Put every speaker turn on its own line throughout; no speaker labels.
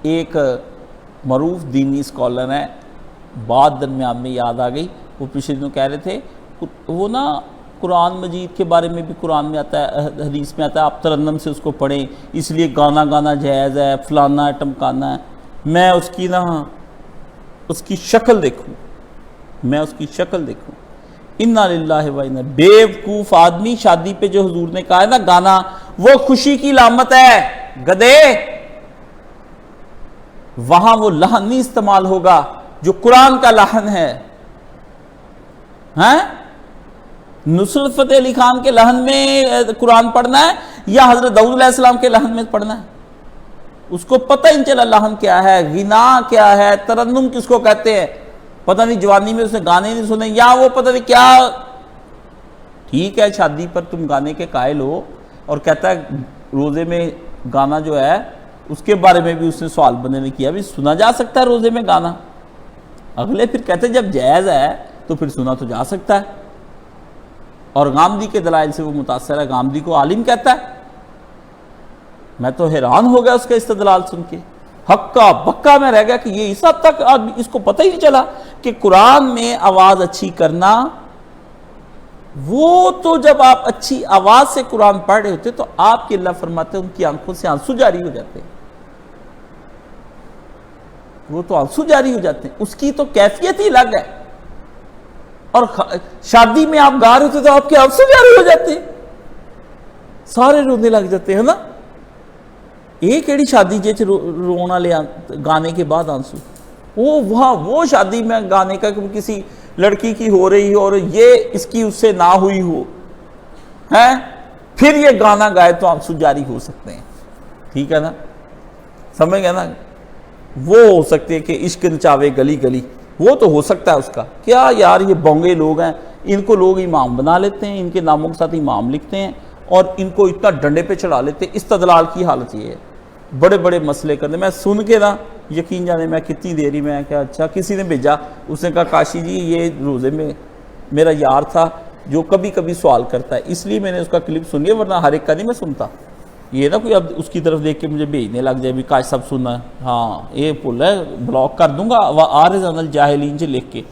ایک معروف دینی اسکالر ہیں، بات درمیان میں یاد آ گئی، وہ پچھلے دنوں کہہ رہے تھے وہ نا قرآن مجید کے بارے میں بھی قرآن میں آتا ہے، حدیث میں آتا ہے آپ ترنم سے اس کو پڑھیں، اس لیے گانا گانا جائز ہے، فلانا ہے ٹمکانا ہے۔ میں اس کی اس کی شکل دیکھوں، انا للہ و انا، بیوقوف آدمی، شادی پہ جو حضور نے کہا ہے نا گانا وہ خوشی کی علامت ہے، گدے وہاں وہ لحن نہیں استعمال ہوگا جو قرآن کا لحن ہے۔ نصرت فتح علی خان کے لحن میں قرآن پڑھنا ہے یا حضرت داؤد علیہ السلام کے لحن میں پڑھنا ہے؟ اس کو پتہ ہی نہیں چلا لحن کیا ہے، غنا کیا ہے، ترنم کس کو کہتے ہیں، پتہ نہیں جوانی میں اس نے گانے نہیں سنے، یا وہ پتہ نہیں کیا۔ ٹھیک ہے شادی پر تم گانے کے قائل ہو، اور کہتا ہے روزے میں گانا جو ہے اس کے بارے میں بھی اس نے سوال بننے نے کیا، بھی سنا جا سکتا ہے روزے میں گانا؟ اگلے پھر کہتے ہیں جب جائز ہے تو پھر سنا تو جا سکتا ہے، اور غامدی کے دلائل سے وہ متاثر ہے، غامدی کو عالم کہتا ہے۔ میں تو حیران ہو گیا اس کا استدلال سن کے، ہکا بکا میں رہ گیا کہ یہ اس حد تک آدمی اس کو پتہ ہی نہیں چلا کہ قرآن میں آواز اچھی کرنا، وہ تو جب آپ اچھی آواز سے قرآن پڑھ رہے ہوتے تو آپ کے اللہ فرماتے ہیں ان کی آنکھوں سے آنسو جاری ہو جاتے ہیں، وہ تو آنسو جاری ہو جاتے ہیں، اس کی تو کیفیت ہی الگ ہے۔ اور شادی میں آپ گا رہے ہوتے تو آپ کے آنسو جاری ہو جاتے ہیں، سارے رونے لگ جاتے ہیں نا۔ ایک ایڑی شادی جیچ رونا لے گانے کے بعد آنسو، وہاں وہ شادی میں گانے کا کسی لڑکی کی ہو رہی ہو اور یہ اس کی اس سے نہ ہوئی ہو، پھر یہ گانا گائے تو آنسو جاری ہو سکتے ہیں، ٹھیک ہے نا، سمجھ گئے نا۔ وہ ہو سکتے ہیں کہ عشق نچاوے گلی گلی، وہ تو ہو سکتا ہے اس کا، کیا یار یہ بونگے لوگ ہیں، ان کو لوگ امام بنا لیتے ہیں، ان کے ناموں کے ساتھ امام لکھتے ہیں اور ان کو اتنا ڈنڈے پہ چڑھا لیتے ہیں۔ استدلال کی حالت یہ ہے، بڑے بڑے مسئلے کرنے، میں سن کے نا یقین جانے میں کتنی دیری میں کیا اچھا کسی نے بھیجا، اس نے کہا کاشی جی یہ روزے میں میرا یار تھا جو کبھی کبھی سوال کرتا ہے، اس لیے میں نے اس کا کلپ سن لیا، ورنہ ہر ایک کا نہیں میں سنتا، یہ نہ کوئی اب اس کی طرف دیکھ کے مجھے بھیجنے لگ جائے بھی کاش سب سننا ہے، ہاں یہ پل ہے بلاک کر دوں گا وَآرِزَنَ الْجَاهِلِينَ سے لکھ کے،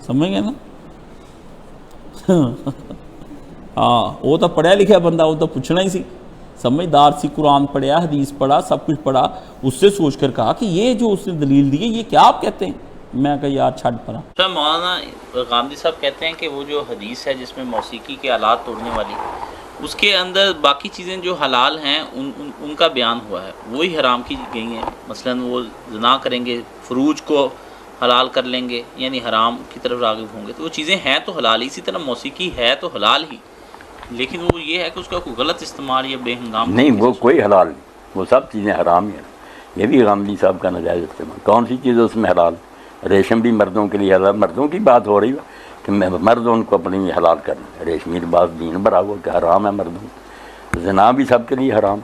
سمجھ گئے نا۔ ہاں وہ تو پڑھیا لکھا بندہ، وہ تو پوچھنا ہی سی، سمجھدار سی، قرآن پڑھیا، حدیث پڑھا، سب کچھ پڑھا، اس سے سوچ کر کہا کہ یہ جو اس نے دلیل دی ہے یہ کیا آپ کہتے ہیں؟ میں کہا یار چھڑ پڑا۔
مولانا غامدی صاحب کہتے ہیں کہ وہ جو حدیث ہے جس میں موسیقی کے آلات توڑنے والی، اس کے اندر باقی چیزیں جو حلال ہیں ان کا بیان ہوا ہے، وہی حرام کی گئی ہیں، مثلا وہ زنا کریں گے، فروج کو حلال کر لیں گے، یعنی حرام کی طرف راغب ہوں گے، تو وہ چیزیں ہیں تو حلال ہی، اسی طرح موسیقی ہے تو حلال ہی، لیکن وہ یہ ہے کہ اس کا کوئی غلط استعمال یا بے ہنگام
نہیں، وہ کوئی حلال نہیں، وہ سب چیزیں حرام ہی ہیں۔ یہ بھی غامدی صاحب کا ناجائز استعمال، کون سی چیز اس میں حلال؟ ریشم بھی مردوں کے لیے حلال، مردوں کی بات ہو رہی ہے کہ مرد ان کو اپنے لیے حلال کرنا، ریشمی لباس دین بھرا ہوا کہ حرام ہے مردوں، زنا بھی سب کے لیے حرام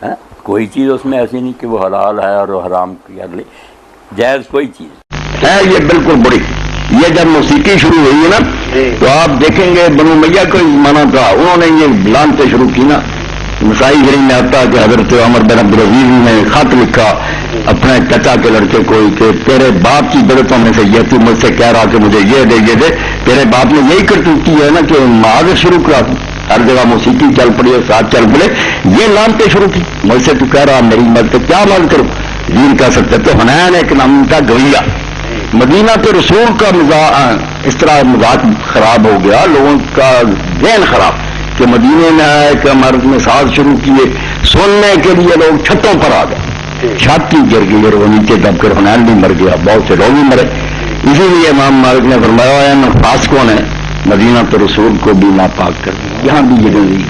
ہے، کوئی چیز اس میں ایسی نہیں کہ وہ حلال ہے اور وہ حرام کیا لے، جائز کوئی چیز
ہے۔ یہ بالکل بڑی، یہ جب موسیقی شروع ہوئی ہے نا تو آپ دیکھیں گے بنو امیہ کو منع تھا، انہوں نے یہ لانتے شروع کی نا، نسائی شریف میں آتا ہے کہ حضرت عمر بن عبدالعزیز نے خط لکھا اپنے چچا کے لڑکے کو کہ تیرے باپ کی برتوں میں سے یہ تو مجھ سے کہہ رہا کہ مجھے یہ دے، تیرے باپ نے یہی کرتوت کی ہے نا کہ معاذ شروع کرا، ہر جگہ موسیقی چل پڑی، ساتھ چل پڑے، یہ لانتے شروع کی، مجھ سے تو کہہ رہا میری مدد کیا مال کرو، دین کہہ سکتے۔ تو حنین ایک نام کا گویا، مدینہ کے رسول کا اس طرح مزاج خراب ہو گیا، لوگوں کا ذہن خراب کہ مدینے میں آئے کہ مرد نے ساز شروع کیے، سننے کے لیے لوگ چھتوں پر آ گئے، چھت کی گر گئی اور وہ نیچے دب کر حنین بھی مر گیا، بہت سے لوگ بھی مرے۔ اسی لیے امام مالک نے فرمایا ان فاسقوں نے مدینہ کے رسول کو بھی ناپاک کر دیا، یہاں بھی یہ گئی،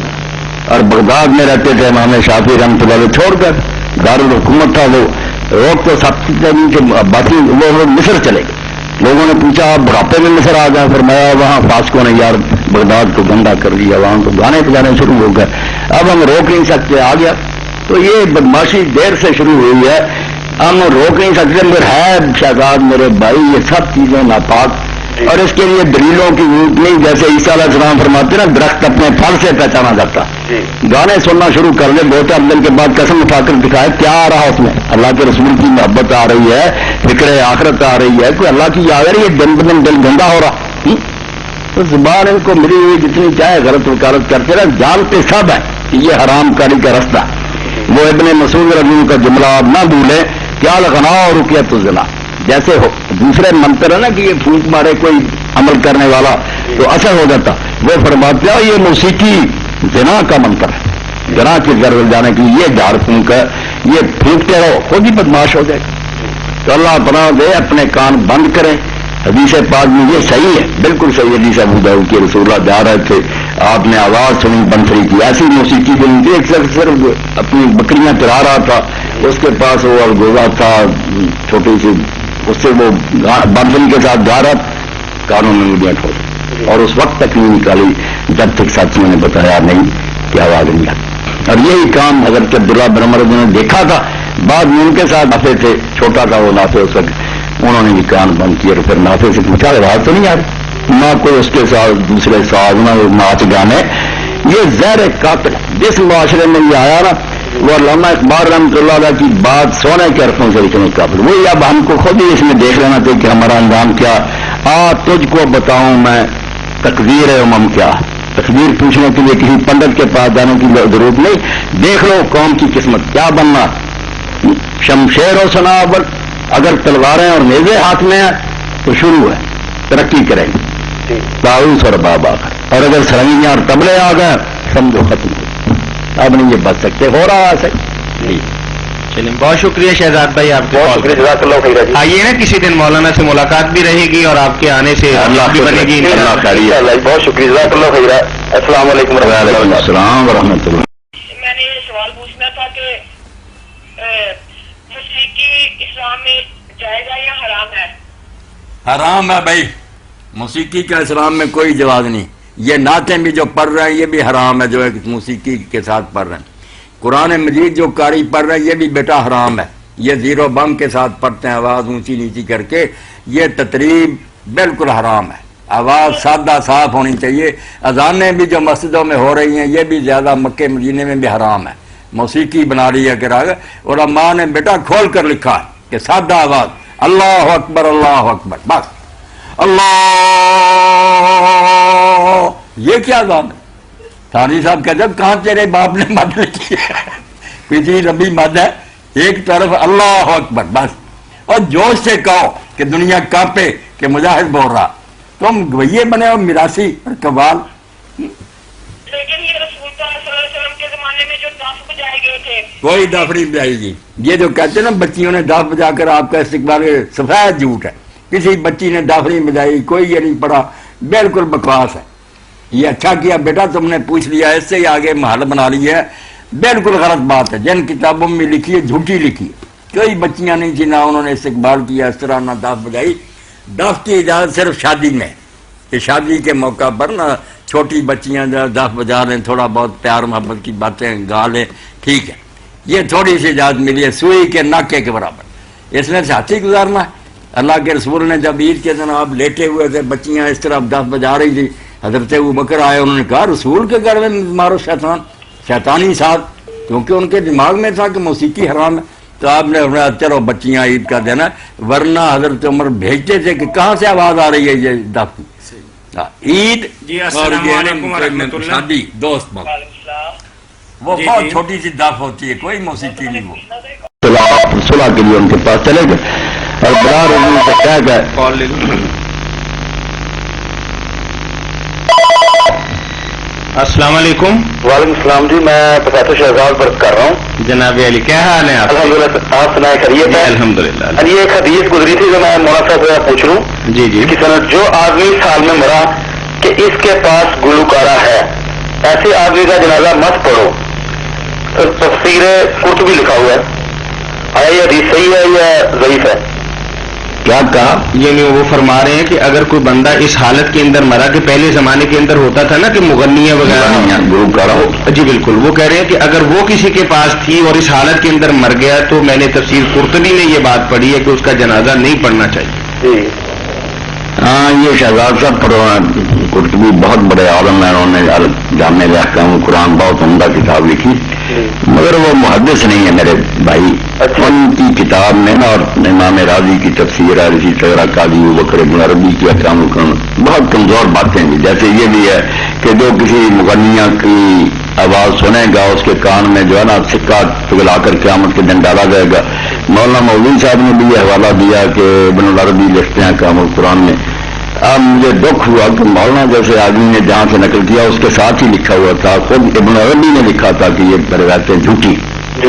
اور بغداد میں رہتے تھے امام شافعی رحمۃ اللہ علیہ، چھوڑ کر دارالحکومت تھا وہ، روک تو سب نہیں کہ باقی لوگ مصر چلے گئے، لوگوں نے پوچھا آپ بڑھاپے میں مصر آ گئے، فرمایا وہاں فاسقوں نے یار بغداد کو گندا کر دیا، وہاں تو گانے بجانے شروع ہو گئے، اب ہم روک نہیں سکتے، آ گیا۔ تو یہ بدماشی دیر سے شروع ہوئی ہے، ہم روک نہیں سکتے، مگر ہے شہزاد میرے بھائی یہ سب چیزیں ناپاک، اور اس کے لیے دلیلوں کی ضرورت نہیں، جیسے عیسیٰ علیہ السلام فرماتے نا درخت اپنے پھل سے پہچانا جاتا، گانے سننا شروع کر دے، بہت افضل کے بعد قسم اٹھا کر دکھائے کیا آ رہا اس میں، اللہ کے رسول کی محبت آ رہی ہے، فکر آخرت آ رہی ہے، کوئی اللہ کی یاد آ رہی ہے، دن بدن دل گندا ہو رہا. تو زبان ان کو ملی ہوئی جتنی چاہے غلط وکالت کرتے رہے، جانتے سب ہے کہ یہ حرام کاری کا رستہ. وہ ابن مسعود رضی اللہ عنہ کا جملہ آپ نہ بھولے، کیا لغنا اور رقیت الزنا، جیسے ہو دوسرے منتر ہے نا کہ یہ پھونک مارے کوئی عمل کرنے والا تو اثر ہو جاتا، وہ فرماتے ہیں یہ موسیقی زنا کا منتر ہے، زنا کی طرف جانے کے لیے یہ جھاڑ پھونک ہے، یہ پھونکتے رہو خود ہی بدماش ہو جائے. تو اللہ پناہ دے، اپنے کان بند کریں. حدیث پاک میں یہ صحیح ہے، بالکل صحیح حدیث ابو داؤد کی، رسول اللہ جا رہے تھے، آپ نے آواز سنی بنسری کی، ایسی موسیقی بنی تھی، ایک شخص صرف اپنی بکریاں چرا رہا تھا، اس کے پاس وہ گوزا تھا چھوٹی سی، اس سے وہ بنسری کے ساتھ جا رہا، کانوں میں انگلیاں ٹھوک اور اس وقت تک نہیں نکالی جب تک ساتھیوں نے بتایا نہیں کہ آواز نہیں آتی. اور یہی کام حضرت عبداللہ بن عمر نے دیکھا تھا، بعد میں ان کے ساتھ نافع تھے، چھوٹا تھا وہ نافع اس وقت، انہوں نے بھی کان بند کیے اور پھر نافع سے پوچھا آواز تو نہیں آ رہی، نہ کوئی اس کے ساتھ دوسرے ساز، نہ ناچ گانے. یہ زہر قاتل جس معاشرے میں یہ آیا نا، وہ علامہ اقبال رحمۃ اللہ علیہ کی بات سونے کے حرفوں سے لکھنے قابل. وہی اب ہم کو خود ہی اس میں دیکھ لینا چاہیے کہ ہمارا انجام کیا. تجھ کو بتاؤں میں تقدیر امم کیا. تقدیر پوچھنے کے لیے کسی پنڈت کے پاس جانے کی ضرورت نہیں، دیکھ لو قوم کی قسمت کیا بننا. شمشیر و سنابل، اگر تلواریں اور نیزے ہاتھ میں ہیں تو شروع ہے، ترقی کریں گے تاؤس اور بابا، اور اگر سرنگیاں اور تبلے آ گئے سمجھو ختم ہو، اب نہیں یہ بچ سکتے، ہو رہا ہے صحیح.
چلیے بہت شکریہ شہزاد بھائی آپ کے
بہت شکریہ، جزاک اللہ خیر.
آئیے نا کسی دن مولانا سے ملاقات بھی رہے گی اور آپ کے آنے سے
اللہ
بھی بنے گی.
اللہ خیریت. بہت شکریہ، جزاک اللہ خیر. السلام علیکم. وعلیکم السلام ورحمۃ اللہ.
میں نے یہ سوال پوچھنا تھا کہ موسیقی اسلام میں جائز ہے یا حرام ہے؟
حرام ہے بھائی، موسیقی کا اسلام میں کوئی جواز نہیں. یہ نعتیں بھی جو پڑھ رہے ہیں یہ بھی حرام ہے، جو ہے موسیقی کے ساتھ پڑھ رہے ہیں. قرآن مجید جو قاری پڑھ رہے ہیں یہ بھی بیٹا حرام ہے. یہ زیرو بم کے ساتھ پڑھتے ہیں، آواز اونچی نیچی کر کے، یہ تطریب بالکل حرام ہے. آواز سادہ صاف ہونی چاہیے. اذانیں بھی جو مسجدوں میں ہو رہی ہیں یہ بھی زیادہ مکے مدینے میں بھی حرام ہے. موسیقی بنا رہی ہے کہ علماء نے بیٹا کھول کر لکھا ہے کہ سادہ آواز، اللہ اکبر اللہ اکبر، بس اللہ. یہ کیا اذان ہے؟ تھانی صاحب کہتے ہیں کہاں تیرے باپ نے مد لکھی ہے؟ کسی ربی مد ہے؟ ایک طرف اللہ اکبر بس، اور جوش سے کہو کہ دنیا کانپے کہ مجاہد بول رہا. تم گویے بنے ہو میراثی اور قوال.
لیکن یہ رسول اللہ صلی اللہ علیہ وسلم کے زمانے میں جو دف بجائے گئے تھے،
کوئی دف نہیں بجائی گی. یہ جو کہتے ہیں نا بچیوں نے دف بجا کر آپ کا استقبال، سفید جھوٹ ہے. کسی بچی نے دف نہیں بجائی، کوئی یہ نہیں پڑھا، بالکل بکواس ہے. یہ اچھا کیا بیٹا تم نے پوچھ لیا، اس سے ہی آگے محل بنا لی ہے. بالکل غلط بات ہے. جن کتابوں میں لکھی ہے جھوٹی لکھی ہے. کوئی بچیاں نہیں تھی، نہ انہوں نے استقبال کیا اس طرح، نہ دف بجائی. دف کی اجازت صرف شادی میں، کہ شادی کے موقع پر نہ چھوٹی بچیاں دف بجا لیں، تھوڑا بہت پیار محبت کی باتیں گا لیں، ٹھیک ہے. یہ تھوڑی سی اجازت ملی ہے، سوئی کے ناکے کے برابر. اس میں ساتھی گزارنا ہے. اللہ کے رسول نے جب عید کے دن آپ لیٹے ہوئے تھے، بچیاں اس طرح دف بجا رہی تھی، حضرت ابوبکر آئے، انہوں نے کہا رسول کے گھر میں مارو شیطان، شیطانی ساتھ، کیونکہ ان کے دماغ میں تھا کہ موسیقی حرام ہے. تو آپ نے چلو بچیاں عید کا دینا، ورنہ حضرت عمر بھیجتے تھے کہ کہاں سے آواز آ رہی ہے یہ دف کی. عید
جی
اور
السلام علیکم ورحمۃ اللہ.
شادی دوست بات، وہ بہت چھوٹی سی دف ہوتی ہے، کوئی موسیقی نہیں. وہ
صلح کے لیے ان کے پاس چلے گئے اور برار انہوں سے کہہ گئے.
کال لے لوں. السلام علیکم.
وعلیکم السلام جی، میں پروفیسر شہزاد برق کر رہا ہوں.
جناب علی کیا حال ہے آپ؟
الحمدللہ، آپ سنائیں خیریت ہے؟
الحمد للہ.
یہ ایک حدیث گزری تھی جو میں مولانا صاحب سے پوچھ لوں.
جی جی.
کہ جو آدمی سال میں مرا کہ اس کے پاس گلوکارہ ہے، ایسے آدمی کا جنازہ مت پڑھو. تفسیر قرطبی لکھا ہوا ہے. آیا یہ حدیث صحیح ہے یا ضعیف ہے؟ کیا کہا؟
یعنی وہ فرما رہے ہیں کہ اگر کوئی بندہ اس حالت کے اندر مرا کہ پہلے زمانے کے اندر ہوتا تھا نا کہ مغنیاں وغیرہ،
گلوکارہ ہو.
جی بالکل، وہ کہہ رہے ہیں کہ اگر وہ کسی کے پاس تھی اور اس حالت کے اندر مر گیا تو میں نے تفسیر قرطبی میں یہ بات پڑھی ہے کہ اس کا جنازہ نہیں پڑھنا چاہیے.
جی ہاں یہ شہزاد صاحب قرطبی بہت بڑے عالم ہیں، انہوں نے جامع احکام قرآن بہت عمدہ کتاب لکھی، مگر وہ محدث نہیں ہے میرے بھائی۔ ان کی کتاب میں اور امام راضی کی تفسیر ہے، اسی طرح قاضی ابوبکر ابن عربی کی احکام القرآن بہت کمزور باتیں ہیں، جیسے یہ بھی ہے کہ جو کسی مغنیہ کی آواز سنے گا اس کے کان میں جو ہے نا سکہ پگھلا کر قیامت کے دن ڈالا جائے گا۔ مولانا مولوی صاحب نے بھی یہ حوالہ دیا کہ ابن العربی لکھتے ہیں احکام القرآن میں۔ اب مجھے دکھ ہوا کہ مولانا جیسے آدمی نے جہاں سے نقل کیا اس کے ساتھ ہی لکھا ہوا تھا، خود ابن عربی نے لکھا تھا کہ یہ روایتیں جھوٹی،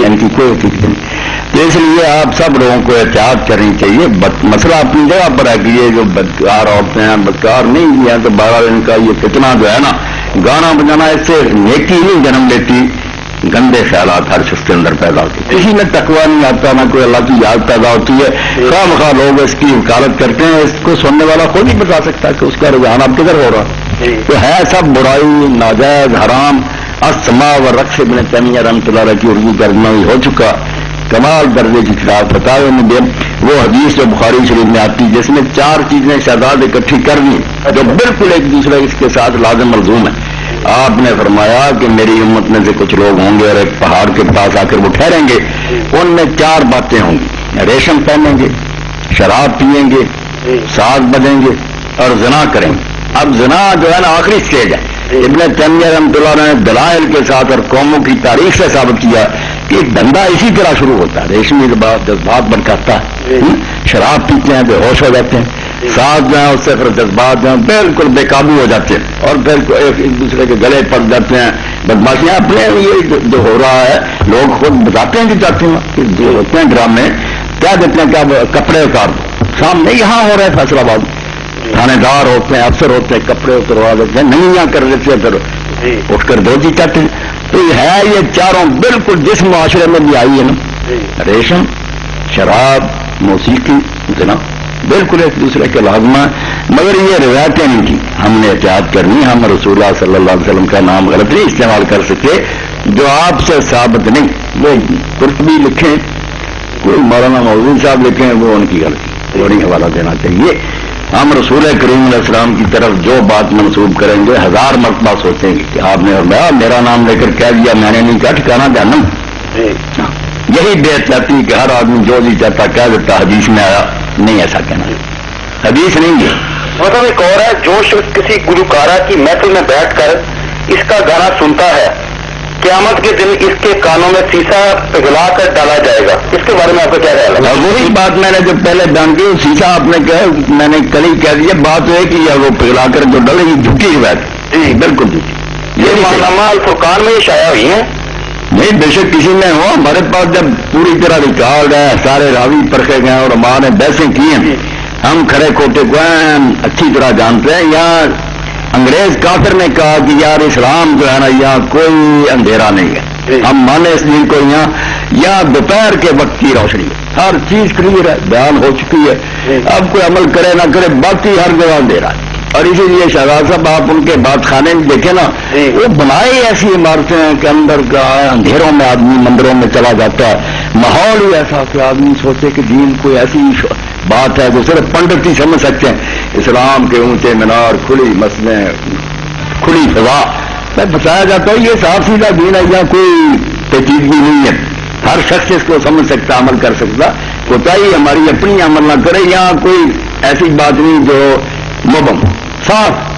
ان کی کوئی حقیقت نہیں۔ تو اس لیے آپ سب لوگوں کو احتیاط کرنی چاہیے۔ مسئلہ اپنی جگہ پر ہے کہ یہ جو بدکار عورتیں ہیں بدکار نہیں ہیں، تو بہرحال ان کا یہ فتنہ جو ہے نا گانا بجانا اس سے نیکی نہیں جنم لیتی، گندے خیالات ہر شخص کے اندر پیدا ہوتے، کسی میں تقویٰ نہیں آتا، نہ کوئی اللہ کی یاد پیدا ہوتی ہے، خواہ مخواہ لوگ اس کی وکالت کرتے ہیں، اس کو سننے والا خود ہی بتا سکتا ہے کہ اس کا رجحان اب کدھر ہو رہا۔ تو ہے سب برائی، ناجائز، حرام۔ السماع و رقص ابن تیمیہ رحمۃ اللہ علیہ کی اردو ترجمہ بھی ہو چکا، کمال درجے کی کتاب فتاوی میں دے وہ حدیث جو بخاری شریف میں آتی جس میں 4 چیزیں شہزاد اکٹھی کر دی جو بالکل ایک دوسرے اس کے ساتھ لازم ملزوم ہے۔ آپ نے فرمایا کہ میری امت میں سے کچھ لوگ ہوں گے اور ایک پہاڑ کے پاس آ کر وہ ٹھہریں گے، ان میں 4 باتیں ہوں گی، ریشم پہنیں گے، شراب پئیں گے، ساز بجیں گے اور زنا کریں گے۔ اب زنا جو ہے نا آخری سٹیج ہے۔ ابن تیمیہ رحمۃ اللہ نے دلائل کے ساتھ اور قوموں کی تاریخ سے ثابت کیا کہ دھندا اسی طرح شروع ہوتا ہے، ریشمی جذبات بھڑکاتا ہے، شراب پیتے ہیں بے ہوش ہو جاتے ہیں، ساتھ جو ہے اس سے پھر جذبات جو ہیں بالکل بے قابو ہو جاتے ہیں اور پھر ایک دوسرے کے گلے پڑ جاتے ہیں، بدماشیاں اپنے یہ جو ہو رہا ہے لوگ خود بتاتے ہیں کہ چاہتے ہیں جو ہوتے ہیں ڈرامے کیا دیتے ہیں، کیا کپڑے اتار دو سامنے، یہاں ہو رہا ہے فیصلہ آباد، تھانے دار ہوتے ہیں، افسر ہوتے ہیں، کپڑے اتروا دیتے ہیں، ننگیاں کر دیتے ہیں، پھر اٹھ کر دھوتی چاہتے ہیں۔ تو یہ ہے یہ چاروں بالکل جس معاشرے میں بھی آئی ہے نا، ریشم، شراب، موسیقی، زنا، بالکل ایک دوسرے کے لازمہ، مگر یہ روایتیں نہیں کی، ہم نے احتیاط کرنی، ہم رسول اللہ صلی اللہ علیہ وسلم کا نام غلط نہیں استعمال کر سکے جو آپ سے ثابت نہیں۔ وہ قرطبی لکھیں، کوئی مولانا مولوی صاحب لکھیں، وہ ان کی غلطی، وہ نہیں حوالہ دینا چاہیے۔ ہم رسول کریم علیہ السلام کی طرف جو بات منسوب کریں گے 1000 مرتبہ سوچیں گے کہ آپ نے میرا نام لے کر کہہ دیا، میں نے نہیں کہا، ٹھکانا جہنم۔ یہی بے احتیاطی کہ ہر آدمی جو جی چاہتا کہہ دیتا، حدیث میں آیا نہیں ایسا کہنا، حدیث نہیں ہے۔
مطلب ایک اور ہے، جو شخص کسی گلوکارہ کی محفل میں بیٹھ کر اس کا گانا سنتا ہے، قیامت کے دن اس کے کانوں میں سیسا پگھلا کر ڈالا جائے گا، اس کے بارے میں آپ کا کیا خیال ہے؟
وہی بات میں نے جو پہلے بیان کی، سیسا آپ نے کہا، میں نے کل ہی کہہ دیا، بات ہے کہ یہ وہ پگھلا کر جو ڈلے گی جھوٹی کی بات، جی بالکل جھوٹی۔
یہ ماہنامہ الفرقان میں یہ شائع ہوئی ہیں؟
نہیں، بے شک کسی میں ہو، ہمارے پاس جب پوری طرح ریکارڈ ہے، سارے راوی پرکھے گئے اور ہمارے بحثیں کی ہیں، ہم کھڑے کھوٹے کو اچھی طرح جانتے ہیں۔ یہاں انگریز کافر نے کہا کہ یار اسلام جو ہے نا یہاں کوئی اندھیرا نہیں ہے، ہم مانے اس دین کو، یہاں دوپہر کے وقت کی روشنی ہے، ہر چیز کلیئر ہے، بیان ہو چکی ہے، اب کوئی عمل کرے نہ کرے باقی ہر جگہ اندھیرا ہے۔ اور اسی لیے شہزاد صاحب آپ ان کے بات خانے میں دیکھیں نا، وہ بنائے ایسی عمارتیں ہیں کہ اندر کا اندھیروں میں آدمی مندروں میں چلا جاتا ہے، ماحول ہی ایسا کہ آدمی سوچے کہ دین کوئی ایسی بات ہے جو صرف پنڈت ہی سمجھ سکتے ہیں۔ اسلام کے اونچے مینار، کھلی مسجدیں، کھلی فضا، میں بتایا جاتا ہوں یہ صاف سیدھا دین ہے، یا کوئی پیچیدگی نہیں ہے، ہر شخص اس کو سمجھ سکتا، عمل کر سکتا، کوتاہی ہماری اپنی عمل نہ کرے، یہاں کوئی ایسی بات نہیں جو مبہم، صاف